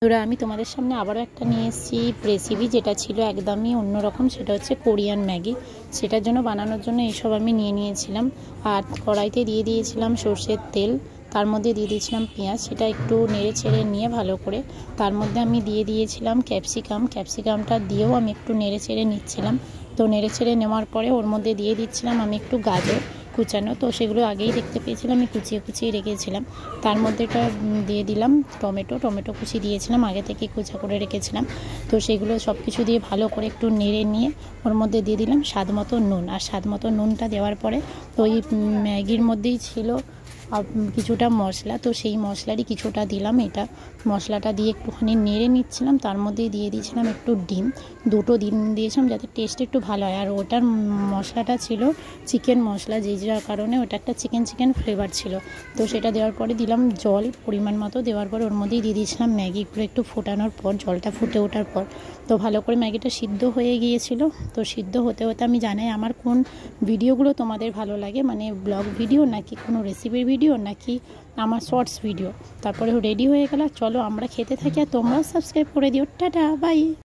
ওরা আমি তোমাদের সামনে আবারও একটা নিয়ে এসেছি রেসিপি, যেটা ছিল একদমই অন্যরকম। সেটা হচ্ছে কোরিয়ান ম্যাগি। সেটার জন্য বানানোর জন্য এইসব আমি নিয়েছিলাম। আর কড়াইতে দিয়ে দিয়েছিলাম সর্ষের তেল, তার মধ্যে দিয়ে দিয়েছিলাম পেঁয়াজ। সেটা একটু নেড়ে ছেড়ে নিয়ে ভালো করে তার মধ্যে আমি দিয়ে দিয়েছিলাম ক্যাপসিকামটা দিয়েও আমি একটু নেড়ে ছেড়ে নিচ্ছিলাম। তো নেড়ে ছেড়ে নেওয়ার পরে ওর মধ্যে দিয়ে দিচ্ছিলাম আমি একটু গাজর কুচানো। তো সেগুলো আগেই দেখতে পেয়েছিলাম, আমি কুচিয়ে রেখেছিলাম। তার মধ্যে এটা দিয়ে দিলাম টমেটো কুচি দিয়েছিলাম, আগে থেকে কুচা করে রেখেছিলাম। তো সেগুলো সব কিছু দিয়ে ভালো করে একটু নেড়ে নিয়ে ওর মধ্যে দিয়ে দিলাম স্বাদ মতো নুন। আর স্বাদ মতো নুনটা দেওয়ার পরে তো ওই ম্যাগির মধ্যেই ছিল কিছুটা মশলা, তো সেই মশলারই কিছুটা দিলাম। এটা মশলাটা দিয়ে একটুখানি নেড়ে নিচ্ছিলাম। তার মধ্যে দিয়ে দিয়েছিলাম একটু দুটো ডিম দিয়েছিলাম যাতে টেস্ট একটু ভালো হয়। আর ওটার মশলাটা ছিল চিকেন মশলা, যে যার কারণে ওটা একটা চিকেন ফ্লেভার ছিল। তো সেটা দেওয়ার পরে দিলাম জল পরিমাণ মতো, দেওয়ার পর ওর মধ্যেই দিয়ে দিয়েছিলাম ম্যাগিগুলো একটু ফোটানোর পর, জলটা ফুটে ওঠার পর। তো ভালো করে ম্যাগিটা সিদ্ধ হয়ে গিয়েছিল। তো সিদ্ধ হতে আমি জানাই আমার কোন ভিডিওগুলো তোমাদের ভালো লাগে, মানে ব্লগ ভিডিও নাকি কোনো রেসিপির ভিডিও নাকি আমার শর্টস ভিডিও। তারপরে রেডি হয়ে গেল, চলো আমরা খেতে থাকি। আর তোমরাও সাবস্ক্রাইব করে দিও। Tata bye.